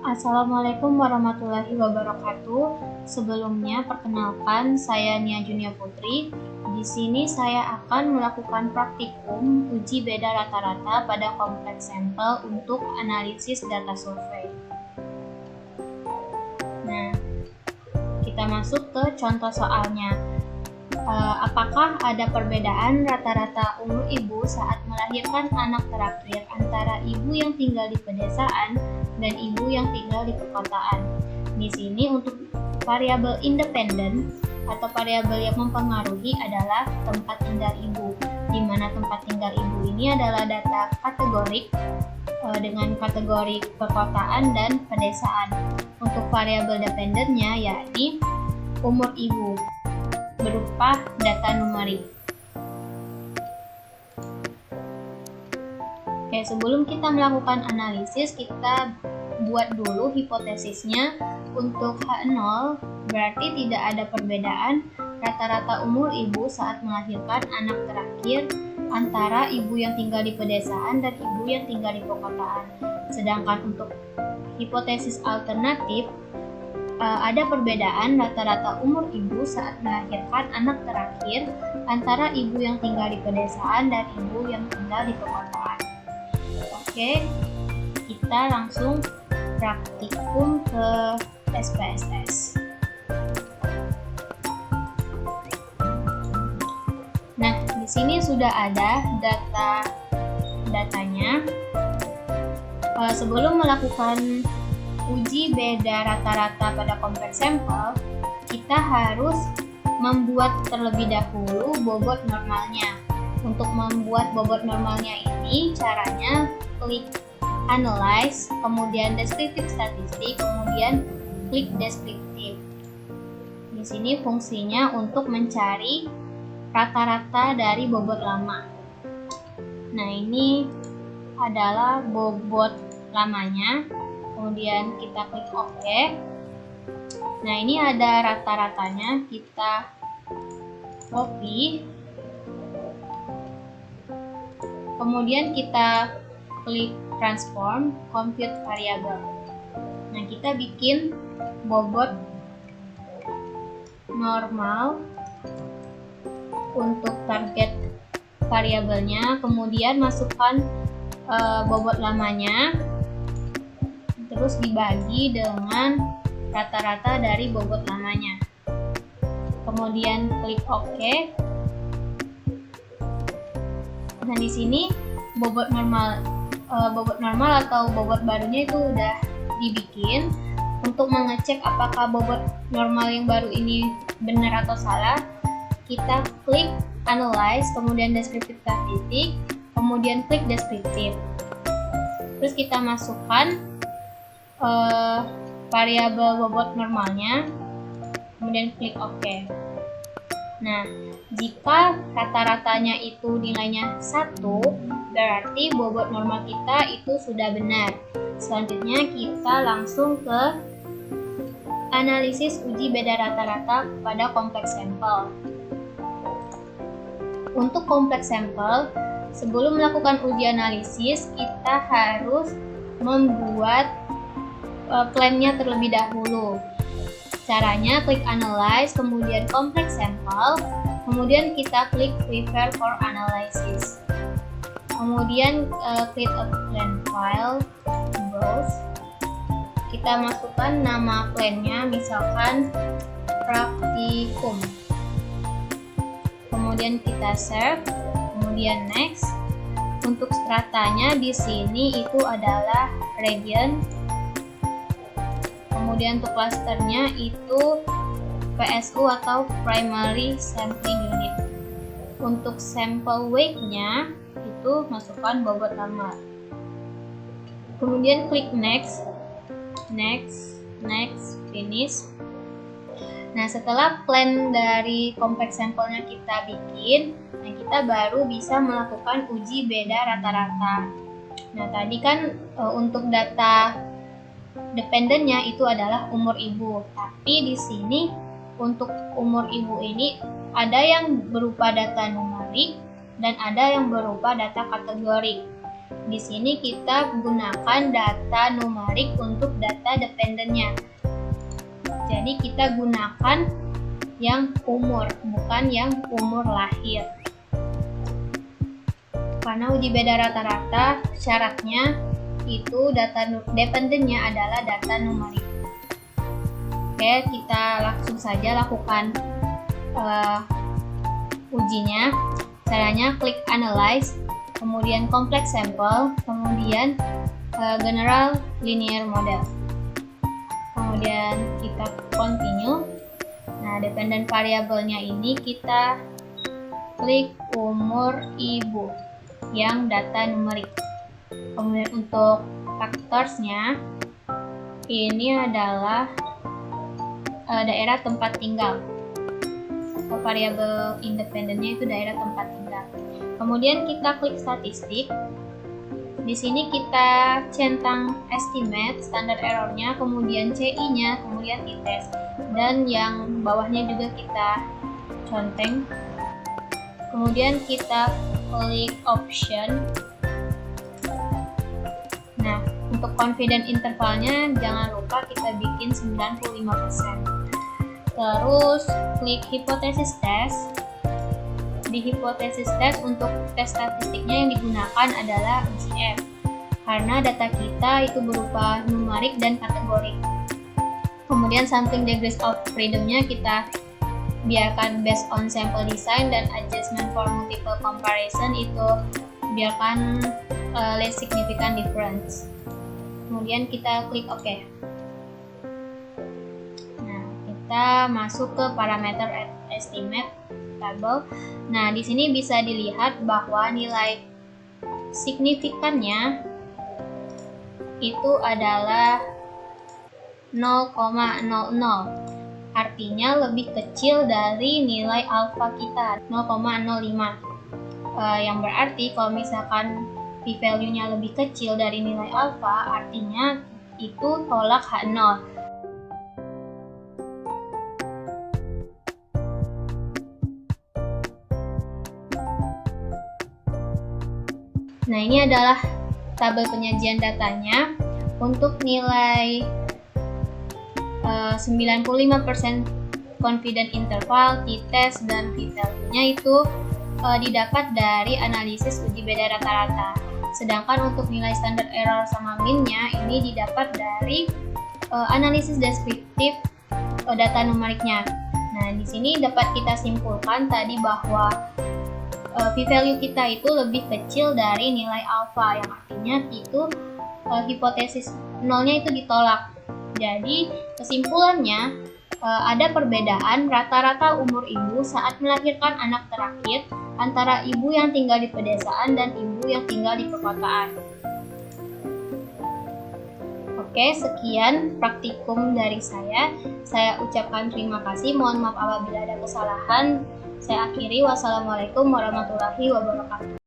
Assalamualaikum warahmatullahi wabarakatuh. Sebelumnya, perkenalkan saya Nia Junia Putri. Di sini saya akan melakukan praktikum uji beda rata-rata pada kompleks sampel untuk analisis data survei. Nah, kita masuk ke contoh soalnya. Apakah ada perbedaan rata-rata umur ibu saat melahirkan anak terakhir antara ibu yang tinggal di pedesaan dan ibu yang tinggal di perkotaan? Di sini untuk variabel independen atau variabel yang mempengaruhi adalah tempat tinggal ibu, di mana tempat tinggal ibu ini adalah data kategorik dengan kategori perkotaan dan pedesaan. Untuk variabel dependennya yakni umur ibu berupa data numerik. Oke, sebelum kita melakukan analisis, kita buat dulu hipotesisnya. Untuk H0 berarti tidak ada perbedaan rata-rata umur ibu saat melahirkan anak terakhir antara ibu yang tinggal di pedesaan dan ibu yang tinggal di perkotaan. Sedangkan untuk hipotesis alternatif, ada perbedaan rata-rata umur ibu saat melahirkan anak terakhir antara ibu yang tinggal di pedesaan dan ibu yang tinggal di perkotaan. Oke, kita langsung praktikum ke SPSS. Nah, di sini sudah ada datanya. Sebelum melakukan uji beda rata-rata pada kompleks sampel, kita harus membuat terlebih dahulu bobot normalnya. Untuk membuat bobot normalnya ini, caranya klik Analyze, kemudian Descriptive Statistik, kemudian klik Descriptive. Di sini fungsinya untuk mencari rata-rata dari bobot lama. Nah, ini adalah bobot lamanya. Kemudian kita klik OK. Nah, ini ada rata-ratanya, kita copy. Kemudian kita klik transform, compute variable. Nah, kita bikin bobot normal untuk target variabelnya, kemudian masukkan bobot lamanya, terus dibagi dengan rata-rata dari bobot lamanya. Kemudian klik OK. Nah, di sini bobot normal atau bobot barunya itu udah dibikin. Untuk mengecek apakah bobot normal yang baru ini benar atau salah, kita klik Analyze, kemudian Descriptive Statistik, kemudian klik Descriptive. Terus kita masukkan variabel bobot normalnya, kemudian klik OK. Nah, jika rata-ratanya itu nilainya 1, berarti bobot normal kita itu sudah benar. Selanjutnya kita langsung ke analisis uji beda rata-rata pada kompleks sampel. Untuk kompleks sampel, sebelum melakukan uji analisis, kita harus membuat plannya terlebih dahulu. Caranya klik Analyze, kemudian Complex Sample, kemudian kita klik Prepare for Analysis. Kemudian create a plan file, browse. Kita masukkan nama plannya, misalkan praktikum. Kemudian kita save, kemudian next. Untuk stratanya di sini itu adalah region. Kemudian untuk klasternya itu PSU atau Primary Sampling Unit. Untuk sample weight-nya itu masukkan bobot lama. Kemudian klik next, finish. Nah, setelah plan dari kompleks sampelnya kita bikin, nah kita baru bisa melakukan uji beda rata-rata. Nah, tadi kan untuk data dependennya itu adalah umur ibu, tapi di sini untuk umur ibu ini ada yang berupa data numerik dan ada yang berupa data kategorik. Di sini kita gunakan data numerik untuk data dependennya. Jadi kita gunakan yang umur, bukan yang umur lahir. Karena uji beda rata-rata, syaratnya itu data dependennya adalah data numerik. Oke, kita langsung saja lakukan ujinya. Caranya klik Analyze, kemudian Complex Sample, kemudian General Linear Model. Kemudian kita Continue. Nah, dependent variabelnya ini kita klik umur ibu yang data numerik. Kemudian untuk faktorsnya ini adalah daerah tempat tinggal. Atau variabel independennya itu daerah tempat tinggal. Kemudian kita klik statistik. Di sini kita centang estimate standar errornya, kemudian CI-nya, kemudian t-test, dan yang bawahnya juga kita conteng. Kemudian kita klik option. Nah, untuk confidence intervalnya jangan lupa kita bikin 95%. Terus klik hypothesis test. Di hypothesis test untuk tes statistiknya yang digunakan adalah UGF karena data kita itu berupa numerik dan kategori. Kemudian sampling degrees of freedom-nya kita biarkan based on sample design, dan adjustment for multiple comparison itu biarkan less significant difference. Kemudian kita klik OK. Nah, kita masuk ke parameter estimate table. Nah, di sini bisa dilihat bahwa nilai signifikannya itu adalah 0,00. Artinya lebih kecil dari nilai alfa kita, 0,05. Yang berarti kalau misalkan p-value-nya lebih kecil dari nilai alfa, artinya itu tolak H0. Nah, ini adalah tabel penyajian datanya. Untuk nilai 95% confident interval, t-test, dan p-value-nya itu didapat dari analisis uji beda rata-rata. Sedangkan untuk nilai standar error sama min-nya ini didapat dari analisis deskriptif data numeriknya. Nah, di sini dapat kita simpulkan tadi bahwa p-value kita itu lebih kecil dari nilai alfa, yang artinya itu hipotesis nolnya itu ditolak. Jadi kesimpulannya ada perbedaan rata-rata umur ibu saat melahirkan anak terakhir antara ibu yang tinggal di pedesaan dan ibu yang tinggal di perkotaan. Oke, sekian praktikum dari saya. Saya ucapkan terima kasih. Mohon maaf apabila ada kesalahan. Saya akhiri. Wassalamualaikum warahmatullahi wabarakatuh.